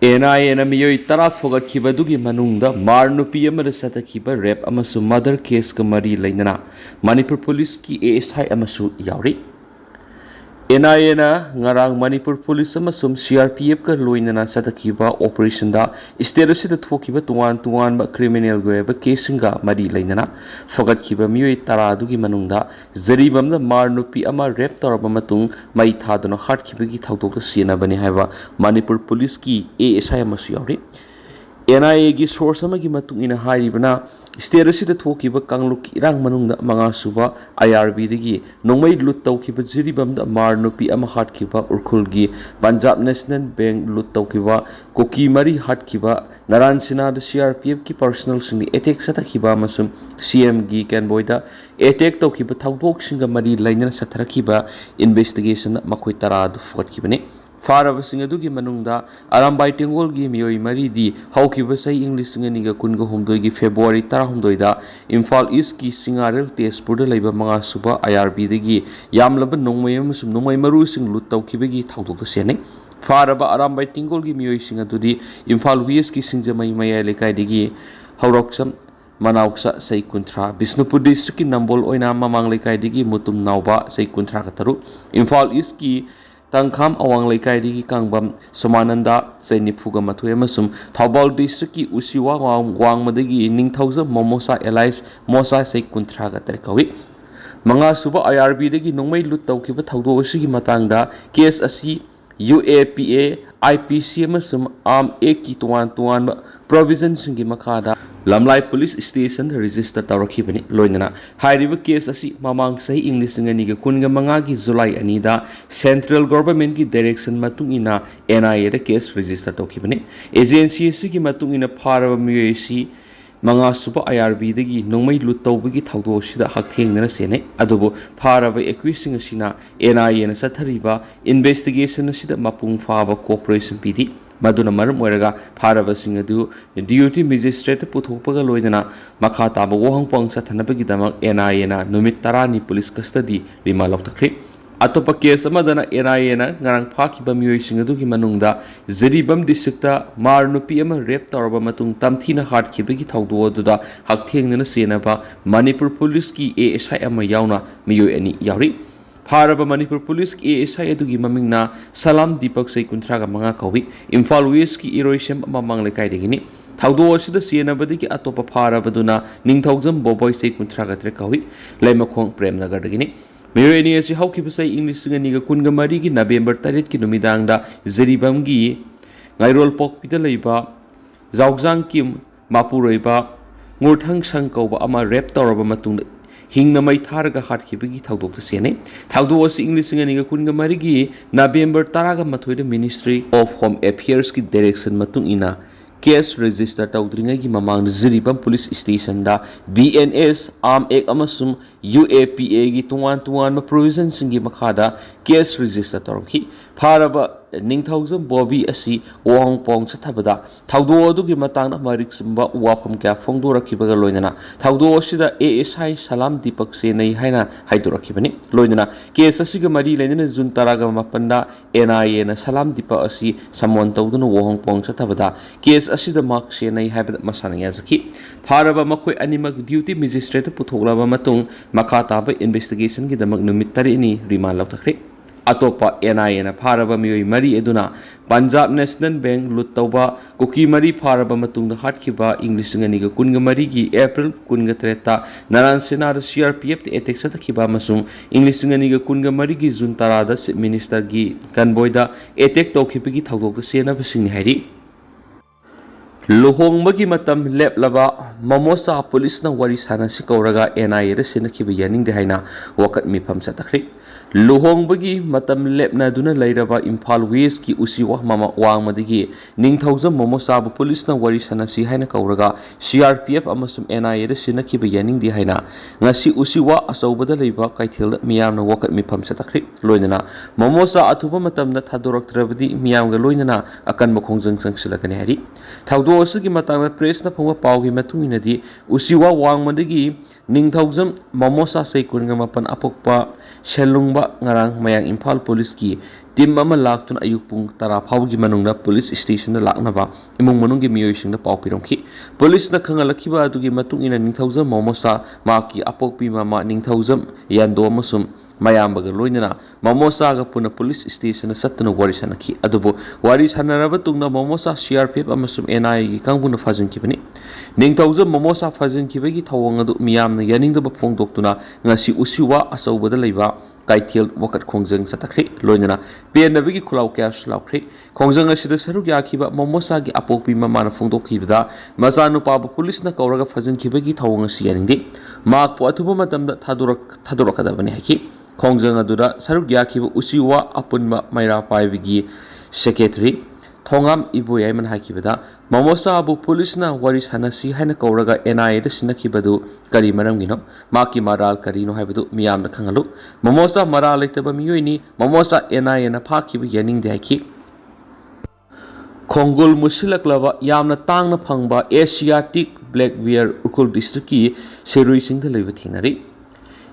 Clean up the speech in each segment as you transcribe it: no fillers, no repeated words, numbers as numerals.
NIA मियोई तरा फोगटखिबदुगी मनुंगदा मार नुपी अमदा सतखिबा rape अमसु mother case का मरी लेना मणिपुर पुलिस की ASI अमसु यावरी NIA ना ngarang Manipur Police amasum CRPF ka loinana satakhiba operation da state asida thokiba tuan ba criminal goeba casinga mari leinana fogatkhiba mioi tara dugi manungda zaribamda mar nupi ama rape toraba matung mai thaduna hatkhiba gi thawdok sina bani haiba Manipur Police ki ASI amasu yawri NIA की source की state असिदा थोकिबा कांगलुक इरांग मनुंगदा मंगा सुबा IRB दगी नोंमै लुट तौखिबा जिरिबमदा मार नुपी अमा हाटखिबा उरखुलगी पंजाब नेशनल बैंक लुट तौखिबा कुकी मरी हाटखिबा नारायण सिन्हा CRPF की पर्सनल सिंग अटैक सतखिबा मसुम CM गी कैनबोयदा अटैक तौखिबा थौदोक सिंग मरी लाइनना सथरखिबा इन्वेस्टिगेशन मखोय तरा दु फटखिबने फारबसिंग अदुगी मनुंगदा अरामबाई टेंगोल गी मियोई मरीदी हौखिबा सही इंग्लिश निगा कुनगा हुमदोई गी फेब्रुवारी 13 दा इम्फाल ईस्ट की सिंगारेल तेजपुर लेबा मंगा सुबा IRB दगी यामलब नोंमै अमसुम नोंमै मरुसिंग लुट तौखिबगी थाउदोक सेने फारबा अरामबाई टेंगोल गी मियोई सिंग अदुदी इम्फाल वेस्ट की सिंजमई मया लेकाय दगी हौरक्सम मनाउक्सा सही कुंथ्रा बिष्णुपुर डिस्ट्रिक्ट की नंबोल ओइना ममांग लेकाय दगी मुतुम नावबा सही कुंथ्रा कतरु इम्फाल ईस्ट की तंखाम अवांग लेकायदी कांगबम समानंदा सैनिफुगा मथुए मसुम थौबाल डिस्ट्रिक्ट की उसिवा वांग मदगी निंगथौज मोमोसा एलाइस मोसा सै कुंथ्रा गतर कवि मंगा सुबा IRB दगी नोंमै लुट तौखिबा थौदो असिगी मतांगदा केस असि UAPA IPC मसुम आर्म एक्ट की तुआन प्रोविजन सिंगी मखादा लमलाई पुलिस स्टेशन रजिस्टर तौरखिबनी लोइनना हाइरिबा केस असि ममांग सही इंग्लिश सिंगनीगा कुनगा मंगा की जुलाई अनीदा सेंट्रल गवर्नमेंट की डायरेक्शन मतुंगिना NIA दा केस रजिस्टर तौखिबनी एजेंसी असि मतुंगिना फारबा मियोइसी मंगा सुबा IRB दगी नोंमै लुट तौबगी थौदो सिदा हकथेंगना सेने अदुबो फारबा एक्विसिंग असिना NIA ना सथरिबा इन्वेस्टिगेशन असिदा मपुंग फाबा कोऑपरेशन पीदी मदुना मरम ओरगा फारबसिंग अदु ड्यूटी मजिस्ट्रेट पुथोपगा लोइदना मखा ताबा वहंगपंग सथनबगी दमक NIA ना नुमित 10 पुलिस कस्टडी रिमा लौटखरि अतोपा केस अमदना NIA ना ngarang फाखिबा मियोइसिंग अदुगी मनुंगदा जरिबम डिस्ट्रिक्टा मार नुपी अमा रेप तौरबा मतुंग तमथीना हाटखिबगी थौदो अदुदा हकथेंगना सेनबा मणिपुर पुलिस की ASI अमा यावना मियोइ अनि यावरी फारबा मणिपुर पुलिस की ASI अदुगी ममिंगना सलाम दीपक सै कुंथ्रागा मंगा कवि इम्फाल वेस्ट की इरोइसम ममांग लेकायदगिनी थौदो असिदा सेनबदगी अतोपा फारबदुना निंगथौजम बोबोय सै कुंथ्रागा त्रे कवि लैमखोंग प्रेमनगरदगिनी मियोइनी असि हौखिबसै इंग्लिश सिंगनीगा कुनगा मरी की नवेंबर 3 की नुमिदांगदा जरिबमगी गाइरोल पोकपिदा लैबा जावजांग किम मापुरैबा ngurthang sangkauba ama rap tawraba matung hingna mai tharga hatkibagi thawdok sene thawdo was english ngani kunga marigi November 10 ga mathoida Ministry of Home Affairs की direction matung ina case register तौद्रिंगै की ममांग Jiribam police station दा BNS arm act अमसुम UAPA की तुआन provision सिंगी मखादा केस रजिस्टर तौरखि फारबा निंगथौजम बॉबी असि वांगपोंग सथबदा थौदो अदुगी मतांग मरिक सुंबा वाफम क्या फोंदोरखिबगा लोइनना थौदो असिदा ASI सलाम दीपक से नै हाइना हाइदोरखिबनि लोइनना केस असिगा मरी लेनना जुन 10 गा मपनदा NIA ना सलाम दीपक असि समवन तौदुन वांगपोंग सथबदा केस असिदा मार्क से नै हाइबदा मसाना याजखि फारबा मखोय अनिमक ड्यूटी मजिस्ट्रेट पुथोगलाबा मतुंग मखा ताबा इन्वेस्टिगेशन की दमक नुमित 3 नि रिमांड लौथख्रे अतोपा NIA ना फारबा मियोई मरी एदुना पंजाब नेशनल बैंक लुट तौबा कुकी मरी फारबा मतुंग हाटखिबा इंग्लिश ngani कुनगा मरी की अप्रैल 23 नारायण सिन्हा CRPF ते अटैक सतखिबा मसुंग इंग्लिश ngani कुनगा मरी की जून 10 दा चीफ मिनिस्टर की कन्वॉयदा अटैक तौखिबगी थौदोक सेनाबसिंग हाइरि लुहोंगबगी मतम लेपलबा ममोसा पुलिस ना वरी सानासि कौरगा NIA दा सेनखिबा यानिंगदे हाइना वकत मिफम सतखरि लुहोंगबगी मतम लेपना दुना लैरबा इम्फाल वेस्ट की उसिवा मामा वांगमदगी निंगथौजम ममोसा पुलिस ना वरी सानासि हाइना कौरगा CRPF अमसुम NIA दा सेनखिबा यानिंगदे हाइना ngasi usiwa asawbada leiba kaithil miyamna wakat mifam satakri loinana momosa athuba matamna thadoraktrabadi miyamga loinana akan mokhongjang sangsilakani hari thawdo asigi matangna press na phongwa pawgi matunginadi usiwa wangmadagi ningthaujam momosa sei kunga mapan apokpa selungba ngarang mayang Imphal Police ki team ama laktun ayuk pung tara phawgi manungna police station da laknaba imung manunggi miyoi singda pau piromki police na khangalakhiba adugi matung ina ningthaujam momosa maki apokpi mama ningthaujam yando amasum mayambaga loinana momosa ga puna police station satuna wari sanaki adubo wari sanaraba tungna momosa CRPF amasum NI gi kangbuna fajin kibani ningthaujam momosa fajin kibagi thawang adu miyamna yaningda phongdoktuna ngasi usiwa asawbada leiba kaithel wakat khongjang satakri loinana penabigi khulau kya slaukri khongjang asida saruk yakhiba momosa gi apokpi mamana phongdokhibada masanu pabu police na kauraga fajin kibagi thawang asi yaningdi mak po athuba matamda thadorakadabani haki khongjang adura saruk yakhiba usiwa apunma maira paibigi secretary thongam iboyai man hakibada momosa abu police na wari sanasi haina kauraga NI da sinakibadu kari maramgino maki maral kari no haibadu miyam na khangalu momosa maral leitaba miyoini momosa NI na phakibu yaning de haki khongul musilaklaba yamna tangna phangba Asiatic black bear ukul district ki serui singda leiba thinari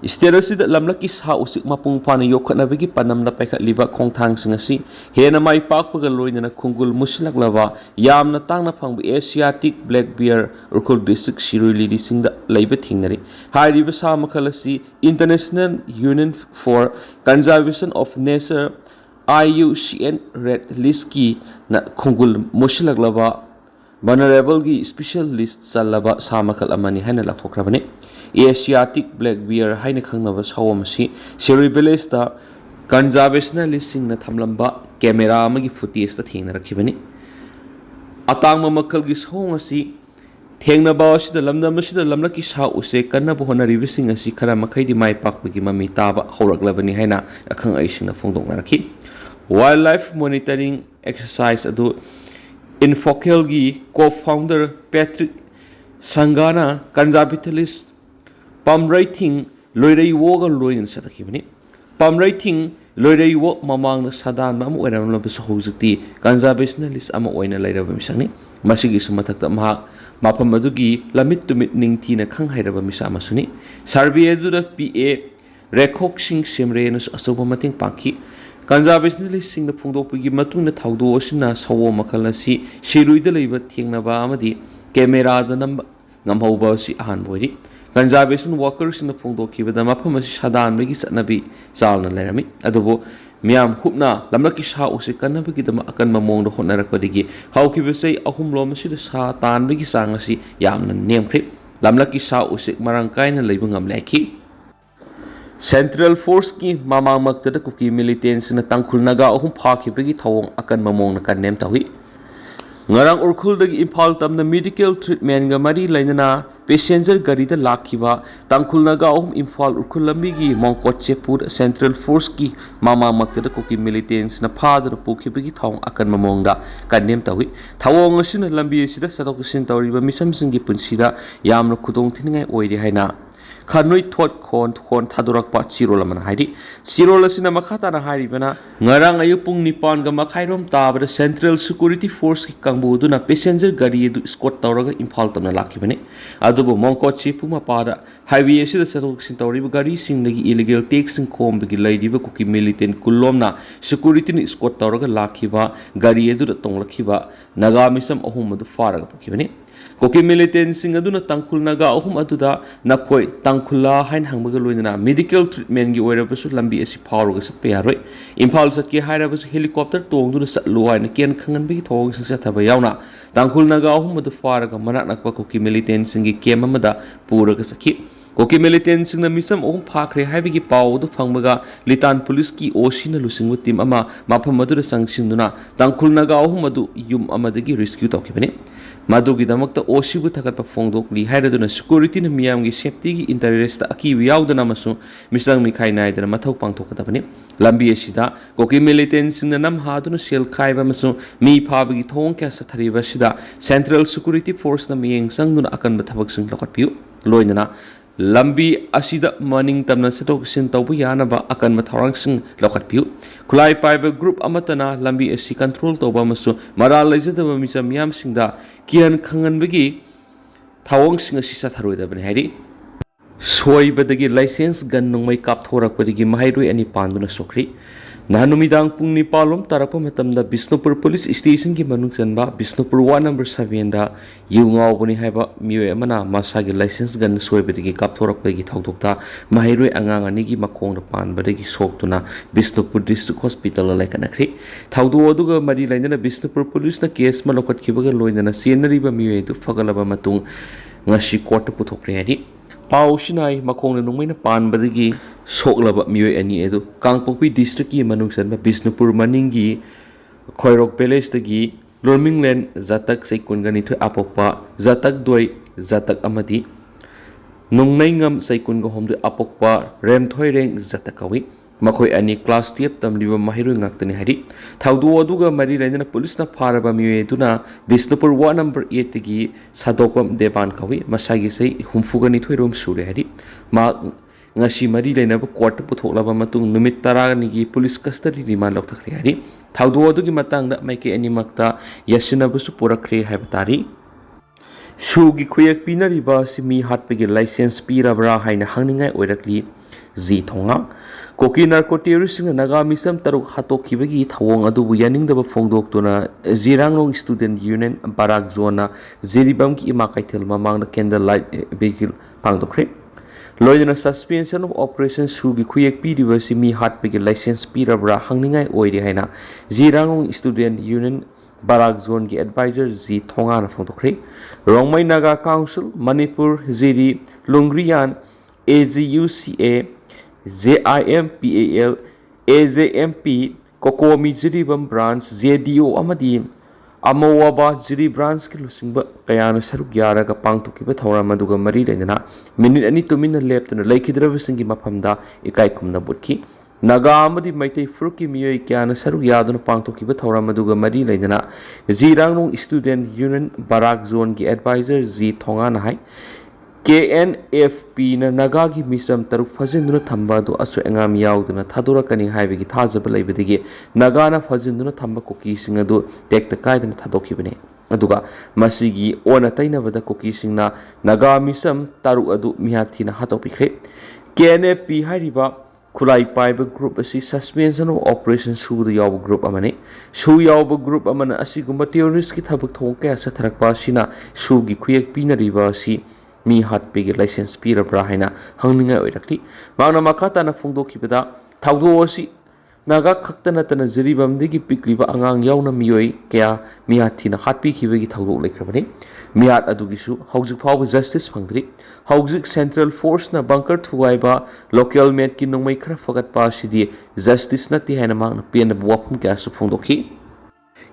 Isterasida lamlaki sa usik mapung pana yokhatnabagi panamna paikhatliba khongthang singasi hena mai pakpaga loinana khungul musilak lava yamna tangna phangba Asiatic black bear urkhul district shiruli singda leiba thingnari hairiba sa makhalasi International Union for Conservation of Nature IUCN red list ki na khungul musilak lava vulnerable gi special list chalaba sa makhal amani hana lakhokrabani Asiatic black bear haina khangnaba sawamasi cerebellus da conservationalist singna thamlamba camera amagi footage ta thengna rakhibani atangma makhal gi sawngasi thengna ba asida lamdam asida lamlaki sa use kanna bo hona riving asi khara makhaidi mai pakpagi mami taba horaklabani haina akhang aisingna phongdokna rakhi wildlife monitoring exercise adu Infocal gi co-founder Patrick Sangana conservationalist Pamraithing loirei woga loin satakibani Pamraithing loirei wo mamang na sadan ma mo eram labisu hojukti conservationalist ama oina lairaba misangni masigi sumathakta mahak mafam adugi lamit tumit ningthi na khang hairaba misa masuni survey adu da PA rekhok sing semre na asoba mating pangki conservationalist sing na phungdokpigi matung na thawdo osina sawo makhala si shiruida leiba thengnaba amadi camera da nam ngamhauba si ahan boiri conservation workers in the phungdokibada mafam asi sadan begi satnabi chalna lerami adubo miyam hupna lamlaki sa usi kanabagi dama akan mamong do honarakpadigi haukibasei ahum lom asi da sa tan begi sangasi yamna nemkhri lamlaki sa usi marangkaina leiba ngamleki Central Force ki mamang magtada kuki militants na tangkul naga ahum phakibagi thawong akan mamong na kanem tawi ngarang urkhul dagi Imphal tamna medical treatment ga mari lainana passenger gari da lakhiba tangkul naga ahum Imphal urkhul lambi gi mongkotchepur Central Force ki mamang magtada kuki militants na phadar pukhibagi thawong akan mamong da kanem tawi thawong asina lambi sida sadokusin tawriba misam singi punsida yamna khudong thingai oiri haina Khanoi thot khon thadurak pa chirol man hairi chirol asina makhata na hairi bana ngarang ayupung nipan ga makhairom tabra Central Security Force ki kangbu duna passenger gari du escort tawraga Imphal tamna lakhi bane adubo mongko chipu ma pada highway asida satok sin tawri gari sing lagi illegal tax sing khom bigi laidiba kuki militant kulomna security ni escort tawraga lakhi ba gari edu tonglakhi ba naga misam ahum madu faraga pukhi bane Koki militant sing aduna tangkul naga ahum aduda nakoi tangkula hain hangbaga loinana medical treatment gi oirabasu lambi asi phawruga sappe yaroi Imphal satki hairabasu helicopter tongduna satlu haina ken khangan bigi thong sing sathaba yauna tangkul naga ahum adu faraga manak nakwa koki militant sing gi kem amada puraga sakhi Koki militant sing na misam ahum phakre haibigi paw du phangbaga litan police ki osina lusingbu team ama mafam adu sangsinduna tangkul naga ahum adu yum amadagi rescue tawkibani Madugi damakta osibu thakat pa phongdok li hairaduna security na miyamgi safety gi interest aki yaudana masu mislang mikhai naidana mathau pangthokadabani lambi asida koki militant singna nam haduna sel khaiba masu mi phabagi thong kya sathariba sida Central Security Force na miyeng sangduna akan bathabak sing lokatpiu loinana lambi asida maning tamna setok sin tawbu yanaba akan mathawrang sing lokatpiu khulai paiba group amatana lambi asi control tawba masu maral laijadaba misam yam singda kian khangan bagi thawang sing asi satharoida bani hairi soibadagi license gan nongmai kapthorakpadagi mahairoi ani panduna sokri nahanumidang pung nipalom tarapa matamda Bisnupur Police Station ki manung chanba Bisnupur Ward number 7 da yungau bani haiba miwe amana masagi license gan soibadagi kapthorakpadagi thawdokta mahairoi angang ani gi makongda panbadagi soktuna Bisnupur District Hospital laikanakri thawdo aduga mari lainana Bisnupur Police na case malokatkibaga loinana senariba miwe du fagalaba matung ngasi court puthokre hari pau sinai makong nungmai na pan badagi soklaba mioi ani edu Kangpokpi district ki manung sanba Bisnupur maningi Khoirok village dagi Lormingland zatak saikungani thoi apokpa zatak doi zatak amadi nungnai ngam saikung homde apokpa remthoi reng zatakawi makhoi ani class 12 tamliba mahiroi ngaktani hari thawdu aduga mari lainana police na pharaba miwe duna Bisnupur Ward number 8 tagi sadokam deban kawi masagi sei humfugani thoirom sure hari ma ngasi mari lainaba court puthoklaba matung numit 10 ni gi police custody remand lokthakri hari thawdu adugi matangda maike ani makta yasinabusu purakre haibtari shugi khuyak pinariba simi hatpegi license pirabra haina hangningai oirakli ji thonga Koki narcotics naga misam taruk hatokibagi thawong adubu yaningdaba phongdoktuna Jiranglong Student Union Barak Zona Ziribam ki imakaithil mamangda candlelight vehicle pangdokre loidana suspension of operation sugi khuyak piriba simi hatpegi license pirabra hangningai oiri haina Jiranglong Student Union Barak Zone ki advisor ji thonga na phongdokre Rongmai Naga Council Manipur Ziri Lungrian AGUCA JIMPAL AJMP Kokomi Jiribam branch JDO amadi Amawaba Jiri branch ki lusingba kayana saruk yaraga pangtukiba thawram aduga mari lainana minute ani tumina leptuna laikhidrabasingi mafamda ikai kumna butki naga amadi maitai fruki miyoi kyana saruk yaduna pangtukiba thawram aduga mari lainana Jiranglong Student Union Barak Zone ki advisor Ji Thonga na hai KNFP na nagagi misam taruk fazinduna thamba do asu engam yauduna thadorakani haibegi thajaba leibadigi nagana fazinduna thamba koki singa do tekta kaidana thadokibane aduga masigi ona tainabada koki singna naga misam taru adu mihathina hatopikre KNFP hariba khulai paiba group asi suspension of operation su yaw group amane su yaw group amana asigumba terrorist ki thabak thongke asa tharakpa sina su gi khuyak pinariba si mi hatpegi license pirabra haina hangninga oirakli mangna makata na phongdokibada thawdo osi naga khakta natana jiribamdegi pikliba angang yauna miyoi kya mihathina hatpi khibegi thawdo laikrabani mihat adugisu hawjik phawba justice phangdri hawjik central force na bunker thuwaiba local met ki nongmai khara fagat pa sidi justice nati haina mangna pen wafum kya su phongdokhi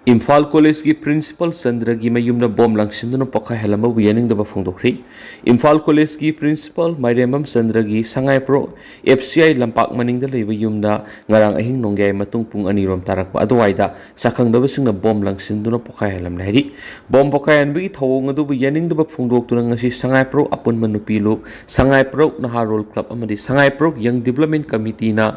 Imphal College ki principal Sandra gi mayumna bom langsinduna pakha helama wiyaning da phongdokri Imphal College ki principal Mairemam Sandra gi sangai pro FCI lampak maning da leiba yumda ngarang ahing nongai matung pung anirom tarakpa adwaida sakhang da singna bom langsinduna pakha helam lahiri bom pakha yan bi thawong adu wiyaning da phongdoktuna ngasi sangai pro apun manupi lu sangai pro naharol club amadi sangai pro young development committee na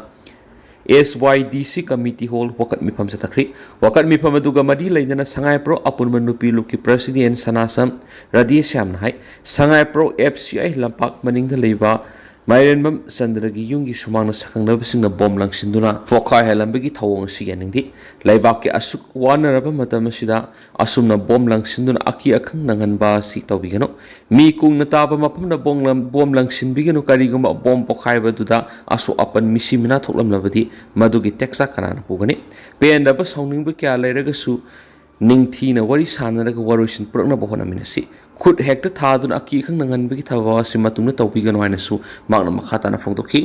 SYDC Committee Hall wakat mifam sa takri wakat mifam aduga madi lainana sangai pro apun manupi luki president sanasam Radiyasham na hai sangai pro FCI lampak maning da leiba Mairenbam Sandragi yungi sumang na sakang nabasing na bom lang sinduna fokai helambagi thawong siya ningdi laibak ki asuk wana raba matamasida asum na bom lang sinduna aki akang nangan ba si tawbigano mi kung nataba mapam na bom lang sinbigano kariguma bom pokai ba duda asu apan misi mina thoklam labadi madugi teksa kanana pugani pen raba sawning ba kya lairagasu ningthi na wari sanaraga warusin purna bohona minasi khud hekta thadun aki khang nangan bagi thawa simatuna tawbigano hainasu magna makhata na phongdokhi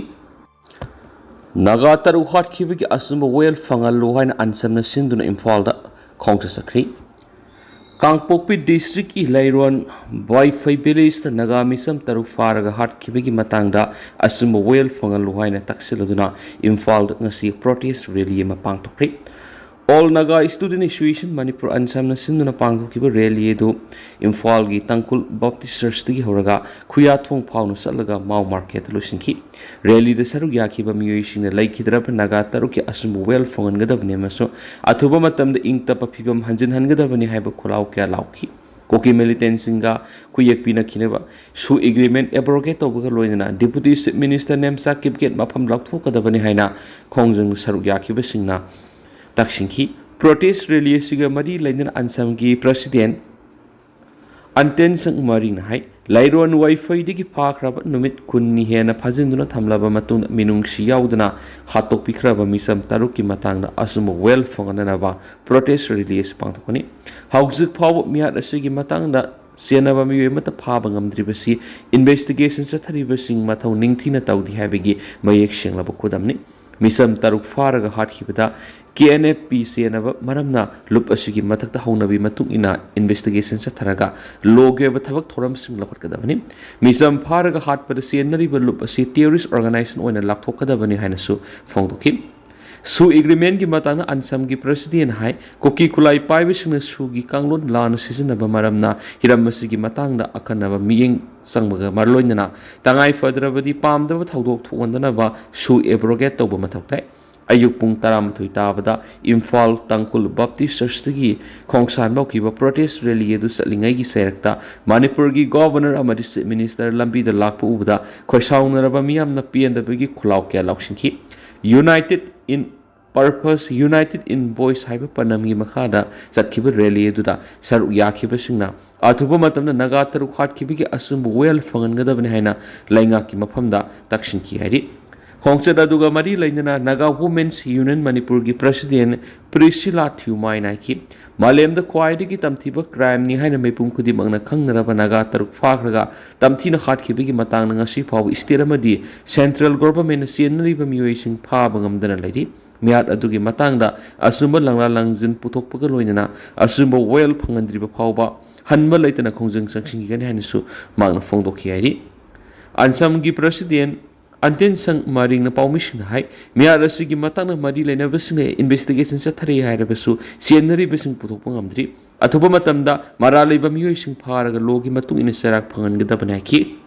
naga taru hat khibagi asumba well fangal lo haina ansamna sinduna Imphal da khongsa sakri Kangpokpi district ki lairon Wi-Fi village ta naga misam taru faraga hat khibagi matangda asumba well fangal lo haina taksiladuna Imphal da ngasi protest rally ma pangtokri All Naga Student Association Manipur Ansamna Sinduna Pangkiba rally edu Imphal gi Tangkul Baptist Church tigi horaga Khuyathong phawnu salaga Mau Market lusinki rally de saruk yakiba miyoi singna laikhidrab naga taruki asum well fongan gadabne maso athuba matamda ingta papibam hanjin hangadabani haiba khulaw kya lauki Koki militant singa kuyak pina kineba su agreement abrogate tobaga loinana deputy chief minister nemsa kipget mafam laktho kadabani haina khongjung saruk yakiba singna taksingki protest rally siga mari lainana ansamgi president anten sang maring hai lairon wifi digi phakraba numit kunni hena phajinduna thamlaba matung minung si yaudana hatok pikraba misam taruki matangna asum well fongana ba protest release pangthokani haujik phaw miat asigi matangda senaba mi mata phaba ngamdribasi investigation satharibasing mathau ningthina tawdi habigi mayek senglaba kudamni misam taruk faraga hatkibada KNFP senaba maramna lup asigi mathakta haunabi matung ina investigation satharaga loge ba thabak thoram sing lakhot kadabani misam faraga hatpada senari ba lup asi terrorist organization oina lakthok kadabani hainasu phongdoki su agreement gi matana ansam gi president hai koki kulai paibising su gi kanglon lan seasonaba maramna hiram asigi matangda akanaba miyeng sangbaga marloinana tangai fadrabadi pamdaba thodok thondana ba su abrogate toba mathaktai ayuk pung taramathui tabada Imphal Tangkul Baptist Church tagi khongsan baukiba protest rally edu satlingai gi serakta Manipur gi governor amadi chief minister lambi da lakpu ubda khoisaunaraba miyamna piendabagi khulaw kya lauksinki united in purpose united in voice haiba panamgi makhada chatkiba rally eduda saru yakhiba singna athuba matamna naga taru khatkibigi asum well fangangadabani haina lainga ki mafamda taksinki hari Khongchad aduga mari lainana Naga Women's Union Manipur gi president Priscilla Thumai naiki malemda kwaidi gi tamthiba crime ni haina mepum khudi mangna khangnaraba naga taruk fakhraga tamthina khatkhibi gi matang na ngasi phaw state amadi central government senri ba miyoising pha bangamdana laidi miat adugi matangda asumba langla langjin puthokpaga loinana asumba well phangandriba phawba hanba laitana khongjang sangsing gi haina su mangna phongdokhi hairi ansam gi president Anten sang maring na paumising hai miya rasigi matang na mari laina basing investigation sa thari hai rabasu senari basing puthok pangamdri athuba matamda maralai ba miyoy sing pharaga logi matung ina sarak phangan gada banaki